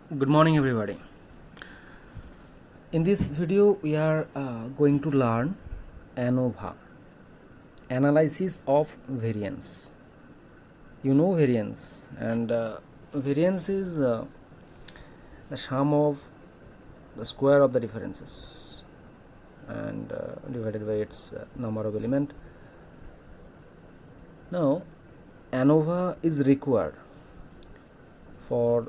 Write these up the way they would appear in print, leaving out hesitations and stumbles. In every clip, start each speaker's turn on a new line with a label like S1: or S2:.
S1: Good morning, everybody. In this video, we are going to learn ANOVA, analysis of variance. You know variance, and variance is the sum of the square of the differences and divided by its number of element. Now, ANOVA is required for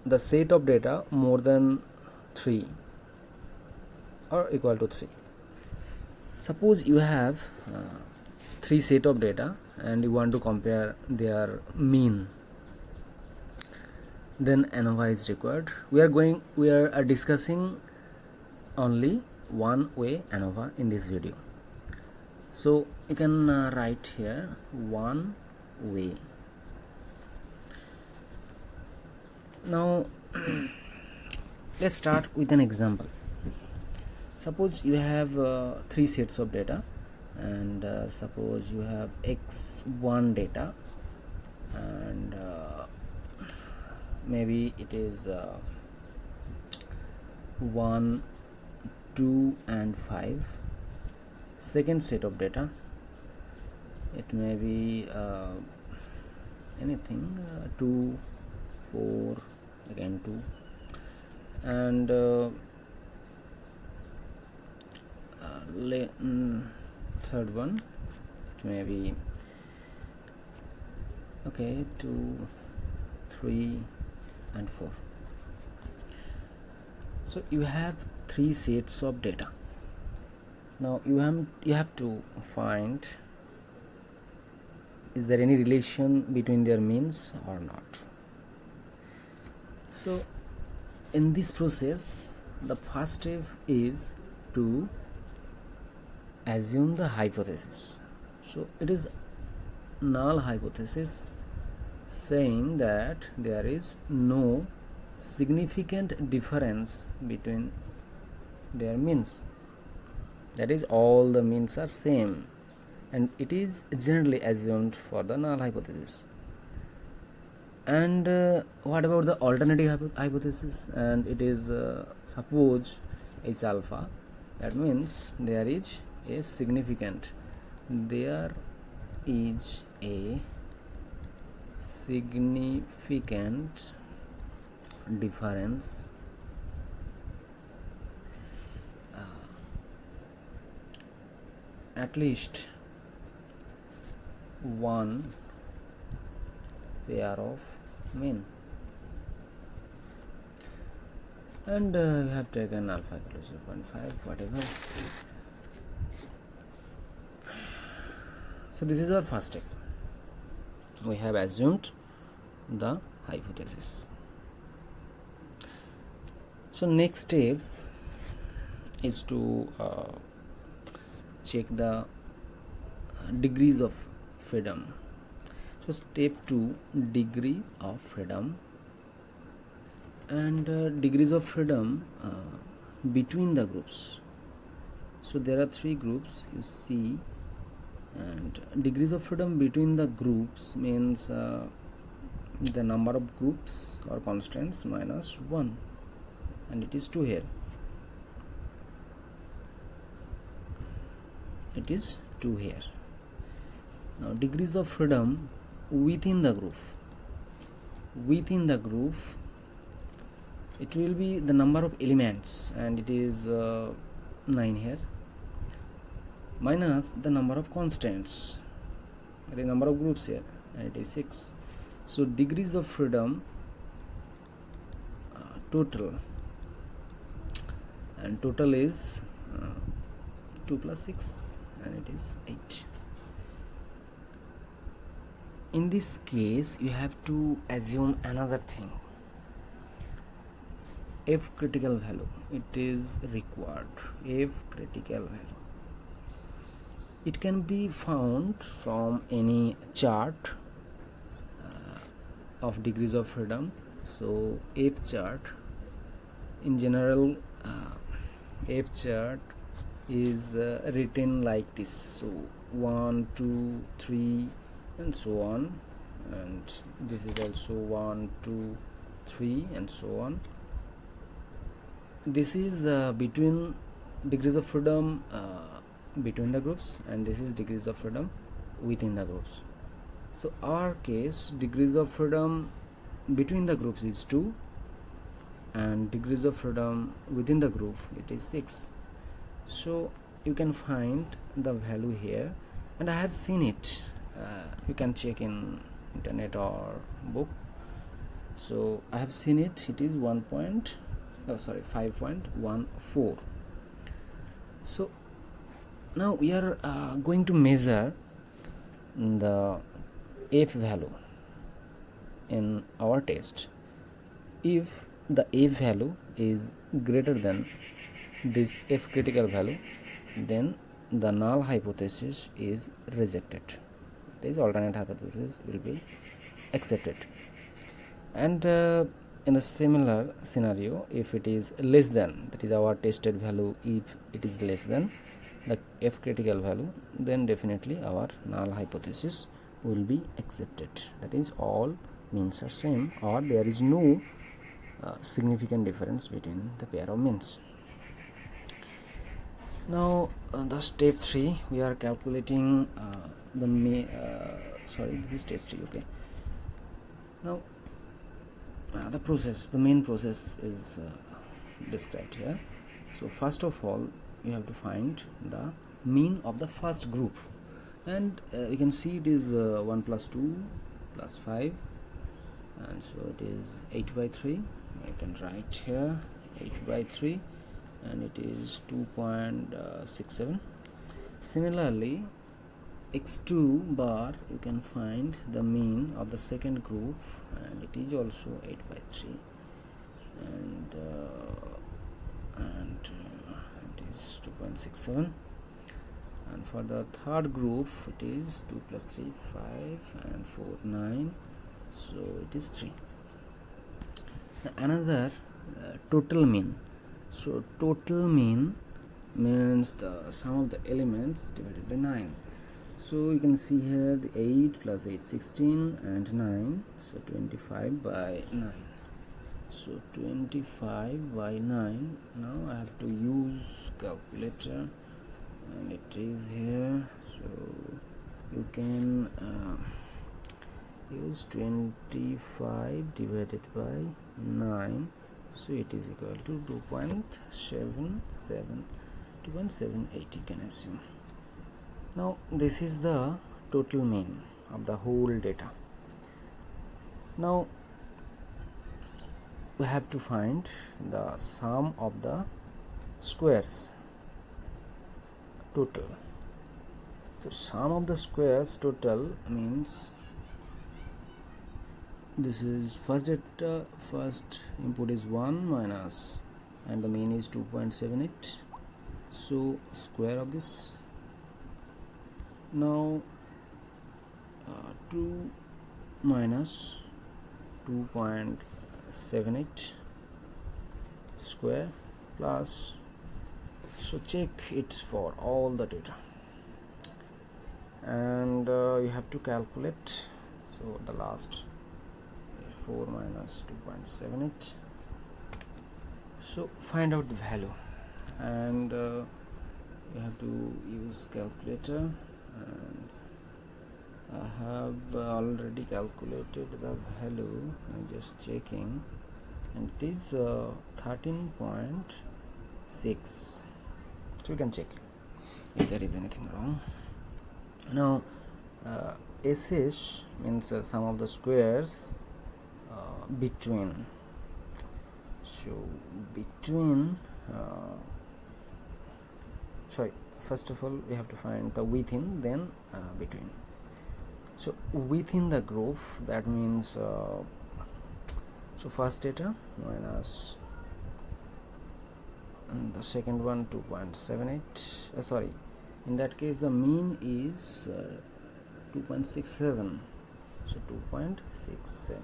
S1: the set of data more than 3 or equal to 3. Suppose you have 3 set of data and you want to compare their mean, then ANOVA is required. We are discussing only one way ANOVA in this video. So you can write here one way. Now let's start with an example. Suppose you have 3 sets of data, and suppose you have x1 data, and maybe it is 1, 2 and 5. Second set of data, it may be anything 2, 4, again 2, and third one, it may be 2, 3 and 4. So you have 3 sets of data. Now you have to find, is there any relation between their means or not. So in this process, the first step is to assume the hypothesis. So it is null hypothesis, saying that there is no significant difference between their means. That is, all the means are same, and it is generally assumed for the null hypothesis. And what about the alternative hypothesis? And it is suppose it's alpha. That means there is a significant difference at least one pair of mean, and you have taken alpha equal to 0.5, whatever. So this is our first step. We have assumed the hypothesis. So next step is to check the degrees of freedom. So step 2, degree of freedom, and degrees of freedom between the groups. So there are 3 groups, you see, and degrees of freedom between the groups means the number of groups or constants minus 1, and it is 2 here. It is 2 here. Now degrees of freedom within the group. Within the group, it will be the number of elements, and it is 9 here, minus the number of constants, the number of groups here, and it is 6. So degrees of freedom total, and total is 2 plus 6, and it is 8. In this case, you have to assume another thing. F critical value, it is required. F critical value, it can be found from any chart of degrees of freedom. So F chart, in general, F chart is written like this. So 1, 2, 3 and so on, and this is also 1, 2, 3 and so on. This is between degrees of freedom between the groups, and this is degrees of freedom within the groups. So our case, degrees of freedom between the groups is 2, and degrees of freedom within the group it is 6. So you can find the value here, and I have seen it. You can check in internet or book. So I have seen it. It is 5.14. So now we are going to measure the F value in our test. If the F value is greater than this F critical value, then the null hypothesis is rejected. This alternate hypothesis will be accepted. And in a similar scenario, if it is less than, that is our tested value, if it is less than the F critical value, then definitely our null hypothesis will be accepted. That is, all means are same, or there is no significant difference between the pair of means. Now the step 3, we are calculating this is step 3. Okay, now the main process is described here. So first of all, you have to find the mean of the first group, and you can see it is 1 plus 2 plus 5, and so it is 8 by 3. I can write here 8 by 3, and it is 2.67. Similarly, x2 bar, you can find the mean of the second group, and it is also 8 by 3, and it is 2.67. And for the third group, it is 2 plus 3 5 and 4 9, so it is 3. Now another total mean. So total mean means the sum of the elements divided by 9. So you can see here the 8 plus 8 16 and 9, so 25 by 9. So 25 by 9. Now I have to use calculator, and it is here. So you can use 25 divided by 9, so it is equal to 2.78, you can assume. Now this is the total mean of the whole data. Now we have to find the sum of the squares total. So sum of the squares total means this is first data, first input is 1 minus, and the mean is 2.78, so square of this. Now 2 minus 2.78 square plus, so check it for all the data, and you have to calculate. So the last 4 minus 2.78, so find out the value, and you have to use calculator, and I have already calculated the value. I'm just checking, and it is 13.6. So you can check if there is anything wrong. Now SS means sum of the squares between. So between first of all we have to find the within, then between. So within the group, that means so first data minus, and the second one 2.78, in that case the mean is 2.67, so 2.67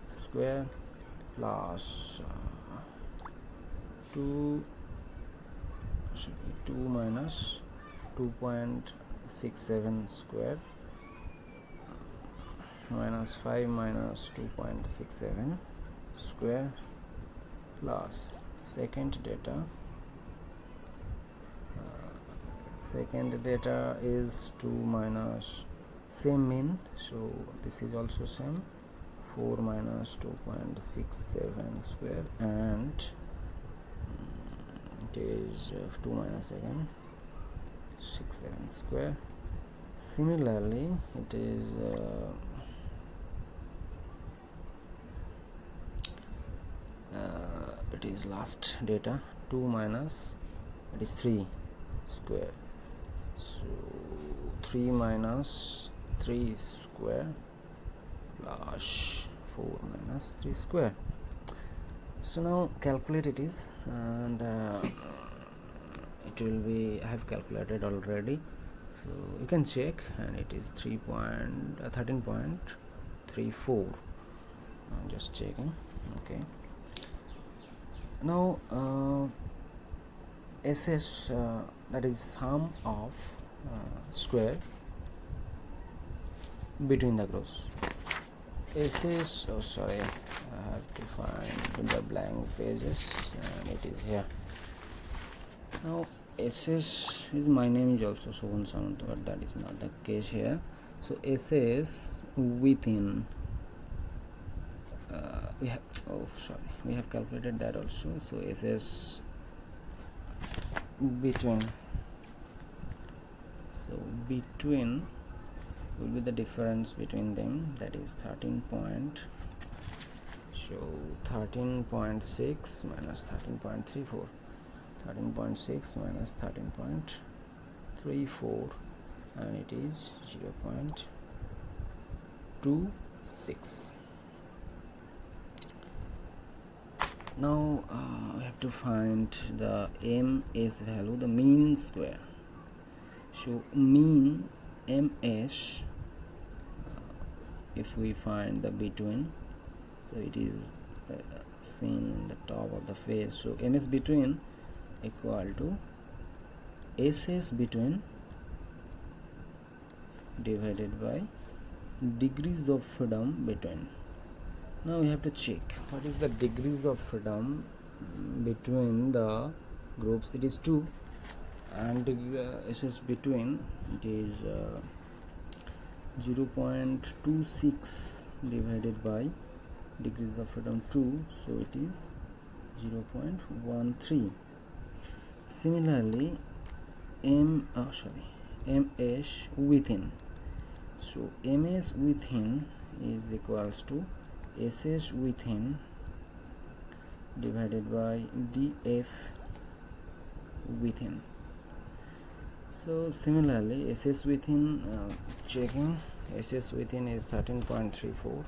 S1: square plus 2 minus 2.67 square minus 5 minus 2.67, square plus second data. Second data is 2 minus same mean, so this is also same, 4 minus 2.67 square, and it is 2 minus again 67 square. Similarly, it is last data, 2 minus, it is 3 square, so 3 minus 3 square plus 4 minus 3 square. So now calculate it is, and it will be, I have calculated already, so you can check, and it is 13.34. Just checking. Okay, now SS, that is sum of square between the groups. SS, oh sorry, I have to find the blank pages, and it is here. Now SS is, my name is also shown sound, but that is not the case here. So SS within, we have, oh sorry, we have calculated that also. So SS between, so between will be the difference between them, that is 13 point, so 13.6 minus 13.34, 13.6 minus 13.34, and it is 0.26. Now we have to find the MS value, the mean square. So mean MS, if we find the between, so it is seen in the top of the face. So MS between equal to SS between divided by degrees of freedom between. Now we have to check what is the degrees of freedom between the groups. It is 2, and SS between, it is 0.26 divided by degrees of freedom 2, so it is 0.13. Similarly, MS within, so MS within is equals to SS within divided by DF within. So similarly, SS within, checking, SS within is 13.34,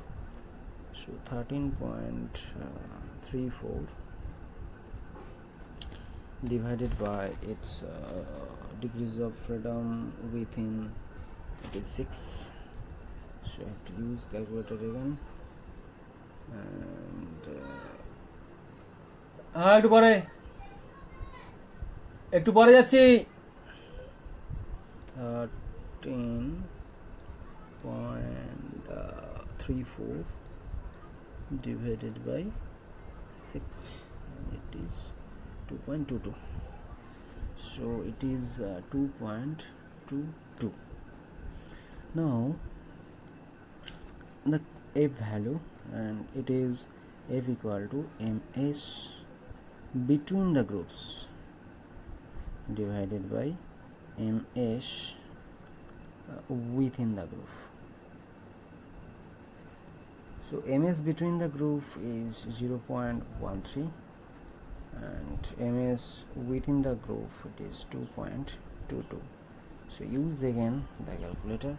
S1: so 13.34 divided by its degrees of freedom within, it is 6, so I have to use calculator again, and
S2: একটু পরে যাচ্ছি
S1: 13.34 divided by 6, and it is 2.22, so it is 2.22. now the F value, and it is F equal to MS between the groups divided by MS within the group. So MS between the group is 0.13, and MS within the group, it is 2.22. So use again the calculator.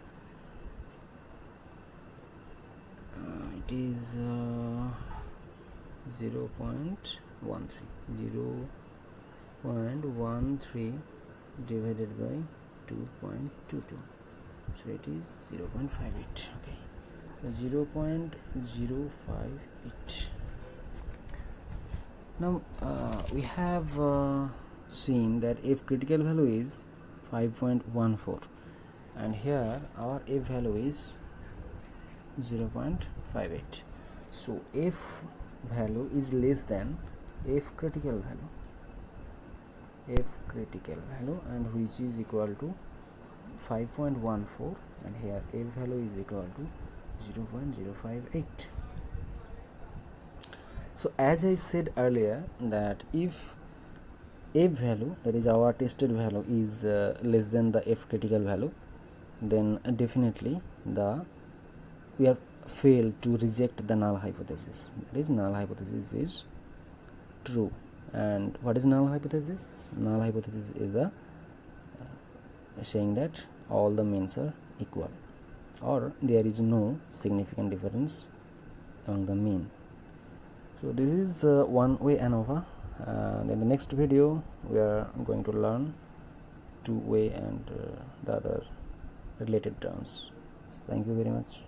S1: It is 0.13 divided by 2.22, so it is 0.58. okay, 0.058. now we have seen that if critical value is 5.14, and here our F value is 0.58. so if value is less than f critical value, and which is equal to 5.14, and here f value is equal to 0.058. So as I said earlier, that if f value, that is our tested value, is less than the f critical value, then definitely we have failed to reject the null hypothesis. That is, null hypothesis is true. And what is null hypothesis? Null hypothesis is the saying that all the means are equal, or there is no significant difference among the mean. So this is one-way ANOVA. In the next video we are going to learn two-way and the other related terms. Thank you very much.